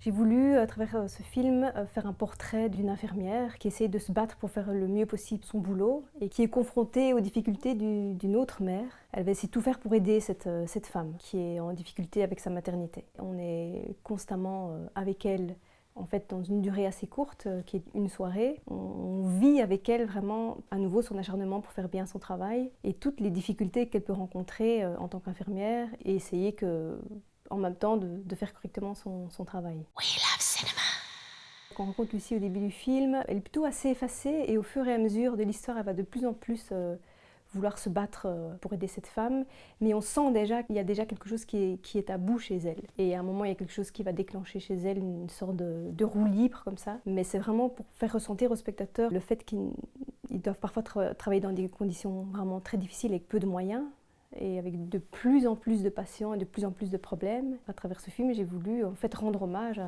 J'ai voulu, à travers ce film, faire un portrait d'une infirmière qui essaye de se battre pour faire le mieux possible son boulot et qui est confrontée aux difficultés d'une autre mère. Elle va essayer de tout faire pour aider cette femme qui est en difficulté avec sa maternité. On est constamment avec elle, en fait, dans une durée assez courte, qui est une soirée. On vit avec elle vraiment à nouveau son acharnement pour faire bien son travail et toutes les difficultés qu'elle peut rencontrer en tant qu'infirmière et essayer en même temps de faire correctement son travail. We love cinema. Quand on rencontre Lucie au début du film, elle est plutôt assez effacée et au fur et à mesure de l'histoire, elle va de plus en plus vouloir se battre pour aider cette femme, mais on sent déjà qu'il y a déjà quelque chose qui est à bout chez elle. Et à un moment, il y a quelque chose qui va déclencher chez elle une sorte de roue libre comme ça, mais c'est vraiment pour faire ressentir aux spectateurs le fait qu'ils doivent parfois travailler dans des conditions vraiment très difficiles avec peu de moyens, et avec de plus en plus de patients et de plus en plus de problèmes. À travers ce film, j'ai voulu en fait rendre hommage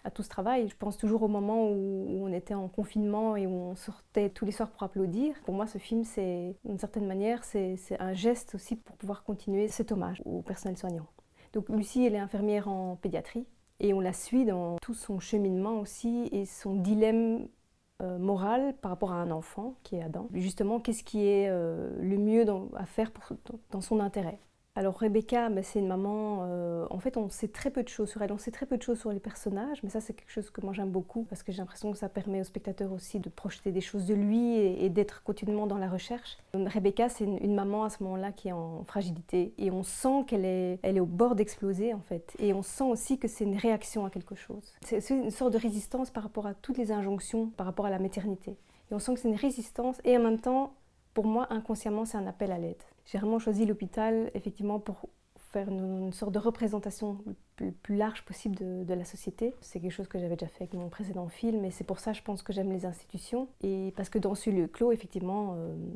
à tout ce travail. Je pense toujours au moment où on était en confinement et où on sortait tous les soirs pour applaudir. Pour moi, ce film, c'est d'une certaine manière, c'est un geste aussi pour pouvoir continuer cet hommage au personnel soignant. Donc Lucie, elle est infirmière en pédiatrie et on la suit dans tout son cheminement aussi et son dilemme morale par rapport à un enfant qui est Adam. Justement, qu'est-ce qui est le mieux à faire dans son intérêt. Alors Rebecca, c'est une maman, en fait on sait très peu de choses sur elle, on sait très peu de choses sur les personnages, mais ça c'est quelque chose que moi j'aime beaucoup parce que j'ai l'impression que ça permet au spectateur aussi de projeter des choses de lui et d'être continuellement dans la recherche. Rebecca, c'est une maman à ce moment-là qui est en fragilité et on sent qu'elle est au bord d'exploser en fait, et on sent aussi que c'est une réaction à quelque chose. C'est une sorte de résistance par rapport à toutes les injonctions, par rapport à la maternité. Et on sent que c'est une résistance et en même temps, pour moi, inconsciemment, c'est un appel à l'aide. J'ai vraiment choisi l'hôpital, effectivement, pour faire une sorte de représentation le plus large possible de la société. C'est quelque chose que j'avais déjà fait avec mon précédent film, et c'est pour ça, je pense, que j'aime les institutions. Et parce que dans ce lieu clos, effectivement,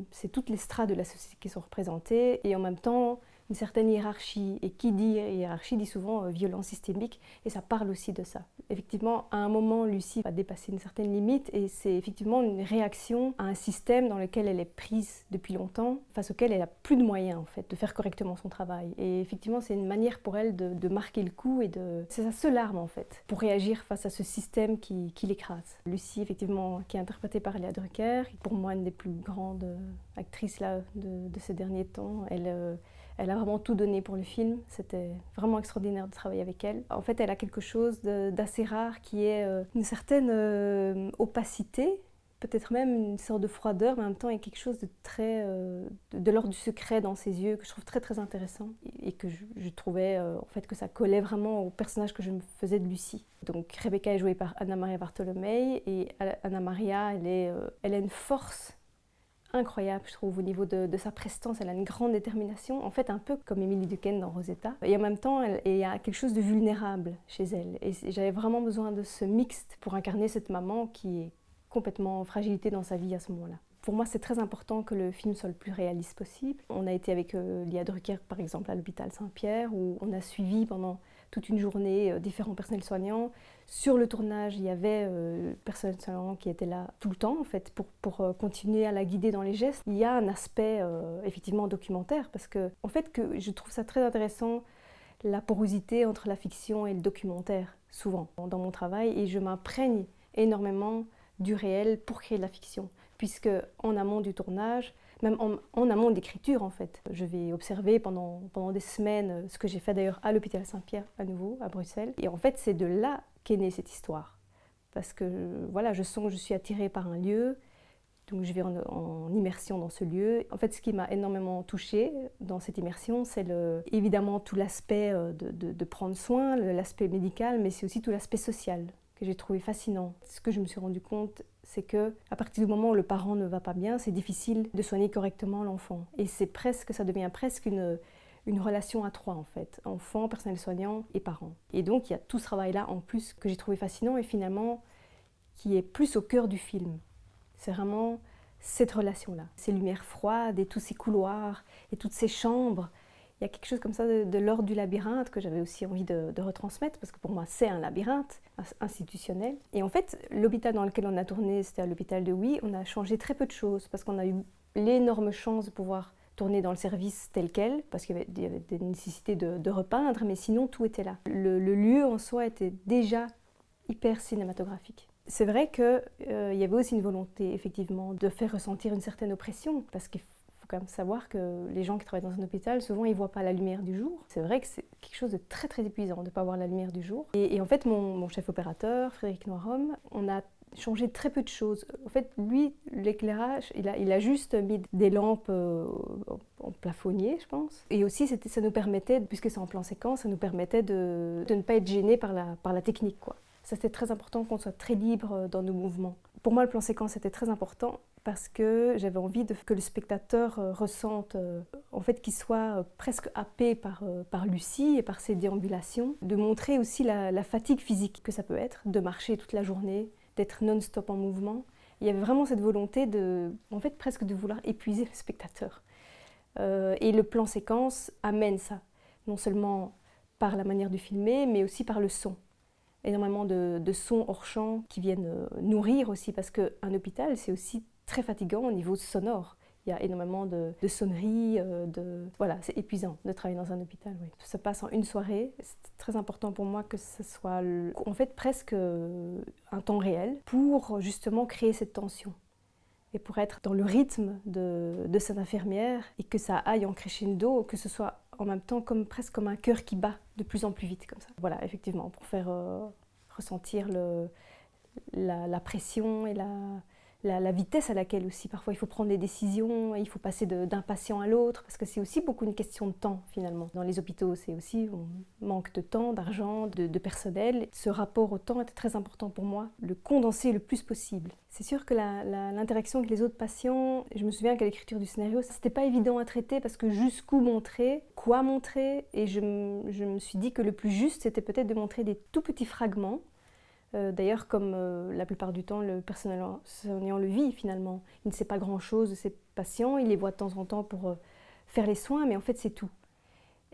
c'est toutes les strates de la société qui sont représentées, et en même temps, une certaine hiérarchie. Et qui dit hiérarchie dit souvent violence systémique, et ça parle aussi de ça. Effectivement, à un moment, Lucie va dépasser une certaine limite, et c'est effectivement une réaction à un système dans lequel elle est prise depuis longtemps, face auquel elle n'a plus de moyens en fait, de faire correctement son travail. Et effectivement, c'est une manière pour elle de marquer le coup, et c'est sa seule arme en fait, pour réagir face à ce système qui l'écrase. Lucie, effectivement, qui est interprétée par Léa Drucker, pour moi une des plus grandes actrices là, de ces derniers temps. Elle a vraiment tout donné pour le film, c'était vraiment extraordinaire de travailler avec elle. En fait, elle a quelque chose d'assez rare qui est une certaine opacité, peut-être même une sorte de froideur, mais en même temps il y a quelque chose de très de l'ordre du secret dans ses yeux que je trouve très très intéressant et que je trouvais en fait que ça collait vraiment au personnage que je me faisais de Lucie. Donc Rebecca est jouée par Anna Maria Bartolomei, et Anna Maria, elle a une force incroyable, je trouve, au niveau de sa prestance. Elle a une grande détermination, en fait un peu comme Emily Duquesne dans Rosetta. Et en même temps, il y a quelque chose de vulnérable chez elle. Et j'avais vraiment besoin de ce mixte pour incarner cette maman qui est complètement en fragilité dans sa vie à ce moment-là. Pour moi, c'est très important que le film soit le plus réaliste possible. On a été avec Léa Drucker, par exemple, à l'hôpital Saint-Pierre, où on a suivi pendant toute une journée différents personnels soignants. Sur le tournage, il y avait le personnel soignant qui était là tout le temps, en fait, pour continuer à la guider dans les gestes. Il y a un aspect, effectivement, documentaire, parce que, en fait, que je trouve ça très intéressant, la porosité entre la fiction et le documentaire, souvent, dans mon travail, et je m'imprègne énormément du réel pour créer de la fiction, puisque en amont du tournage, même en amont de l'écriture en fait, je vais observer pendant des semaines ce que j'ai fait d'ailleurs à l'hôpital Saint-Pierre à nouveau, à Bruxelles, et en fait c'est de là qu'est née cette histoire, parce que voilà, je sens que je suis attirée par un lieu, donc je vais en immersion dans ce lieu. En fait, ce qui m'a énormément touchée dans cette immersion, c'est évidemment tout l'aspect de prendre soin, l'aspect médical, mais c'est aussi tout l'aspect social que j'ai trouvé fascinant. Ce que je me suis rendu compte, c'est que à partir du moment où le parent ne va pas bien, c'est difficile de soigner correctement l'enfant. Et ça devient presque une relation à trois en fait, enfant, personnel soignant et parents. Et donc il y a tout ce travail-là en plus que j'ai trouvé fascinant et finalement qui est plus au cœur du film. C'est vraiment cette relation-là, ces lumières froides et tous ces couloirs et toutes ces chambres. Il y a quelque chose comme ça de l'ordre du labyrinthe que j'avais aussi envie de retransmettre, parce que pour moi c'est un labyrinthe institutionnel. Et en fait, l'hôpital dans lequel on a tourné, c'était à l'hôpital de Huy, on a changé très peu de choses, parce qu'on a eu l'énorme chance de pouvoir tourner dans le service tel quel, parce qu'il y avait des nécessités de repeindre, mais sinon tout était là. Le lieu en soi était déjà hyper cinématographique. C'est vrai qu'il y avait aussi une volonté, effectivement, de faire ressentir une certaine oppression, parce qu'il faut quand même savoir que les gens qui travaillent dans un hôpital, souvent, ils ne voient pas la lumière du jour. C'est vrai que c'est quelque chose de très, très épuisant de ne pas voir la lumière du jour. Et en fait, mon chef opérateur, Frédéric Noirom, on a changé très peu de choses. En fait, lui, l'éclairage, il a juste mis des lampes en plafonnier, je pense. Et aussi, ça nous permettait, puisque c'est en plan séquence, ça nous permettait de ne pas être gêné par la technique, quoi. Ça, c'était très important qu'on soit très libre dans nos mouvements. Pour moi, le plan séquence était très important parce que j'avais envie que le spectateur ressente, en fait, qu'il soit presque happé par Lucie et par ses déambulations, de montrer aussi la fatigue physique que ça peut être, de marcher toute la journée, d'être non-stop en mouvement. Il y avait vraiment cette volonté en fait, presque de vouloir épuiser le spectateur. Et le plan séquence amène ça, non seulement par la manière de filmer, mais aussi par le son. Énormément de sons hors champ qui viennent nourrir aussi, parce qu'un hôpital, c'est aussi très fatigant au niveau sonore. Il y a énormément de sonneries, voilà, c'est épuisant de travailler dans un hôpital. Oui. Ça passe en une soirée. C'est très important pour moi que ce soit en fait presque un temps réel pour justement créer cette tension et pour être dans le rythme de cette infirmière et que ça aille en crescendo, que ce soit en même temps presque comme un cœur qui bat de plus en plus vite comme ça. Voilà, effectivement, pour faire ressentir la pression et la vitesse à laquelle aussi parfois il faut prendre des décisions, et il faut passer d'un patient à l'autre, parce que c'est aussi beaucoup une question de temps finalement. Dans les hôpitaux, c'est aussi on manque de temps, d'argent, de personnel. Ce rapport au temps était très important pour moi, le condenser le plus possible. C'est sûr que l'interaction avec les autres patients, je me souviens qu'à l'écriture du scénario, c'était pas évident à traiter parce que jusqu'où montrer, quoi montrer, et je me suis dit que le plus juste c'était peut-être de montrer des tout petits fragments. D'ailleurs, comme la plupart du temps, le personnel soignant le vit finalement. Il ne sait pas grand-chose de ses patients, il les voit de temps en temps pour faire les soins, mais en fait c'est tout.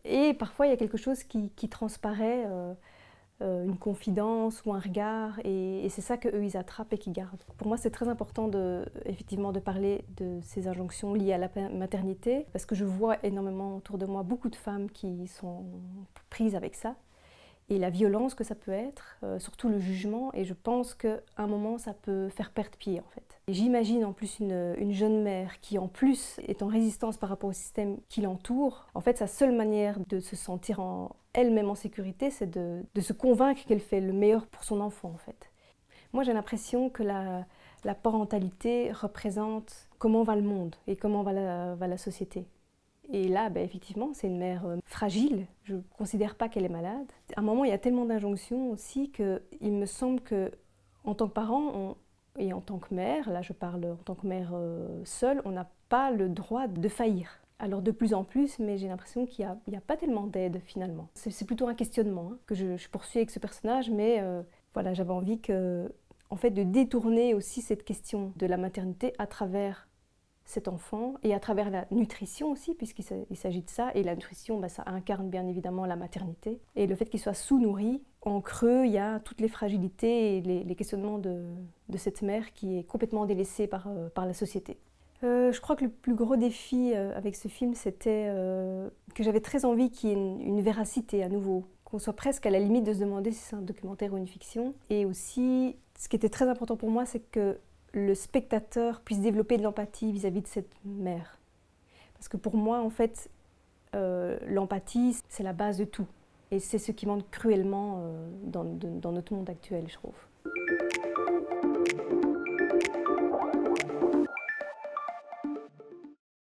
Et parfois il y a quelque chose qui transparaît, une confidence ou un regard, et c'est ça qu'eux ils attrapent et qu'ils gardent. Pour moi c'est très important effectivement de parler de ces injonctions liées à la maternité, parce que je vois énormément autour de moi beaucoup de femmes qui sont prises avec ça. Et la violence que ça peut être, surtout le jugement, et je pense qu'à un moment ça peut faire perdre pied en fait. Et j'imagine en plus une jeune mère qui en plus est en résistance par rapport au système qui l'entoure. En fait, sa seule manière de se sentir elle-même en sécurité, c'est de se convaincre qu'elle fait le meilleur pour son enfant en fait. Moi j'ai l'impression que la parentalité représente comment va le monde et comment va la société. Et là, effectivement, c'est une mère fragile. Je ne considère pas qu'elle est malade. À un moment, il y a tellement d'injonctions aussi qu'il me semble qu'en tant que parent et en tant que mère, là je parle en tant que mère seule, on n'a pas le droit de faillir. Alors de plus en plus, mais j'ai l'impression qu'il n'y a pas tellement d'aide finalement. C'est plutôt un questionnement que je poursuis avec ce personnage, mais voilà, j'avais envie en fait, de détourner aussi cette question de la maternité à travers cet enfant, et à travers la nutrition aussi, puisqu'il s'agit de ça, et la nutrition, ça incarne bien évidemment la maternité, et le fait qu'il soit sous-nourri, en creux, il y a toutes les fragilités et les questionnements de cette mère qui est complètement délaissée par la société. Je crois que le plus gros défi avec ce film, c'était que j'avais très envie qu'il y ait une véracité à nouveau, qu'on soit presque à la limite de se demander si c'est un documentaire ou une fiction, et aussi, ce qui était très important pour moi, c'est que le spectateur puisse développer de l'empathie vis-à-vis de cette mère. Parce que pour moi, en fait, l'empathie, c'est la base de tout. Et c'est ce qui manque cruellement dans notre monde actuel, je trouve.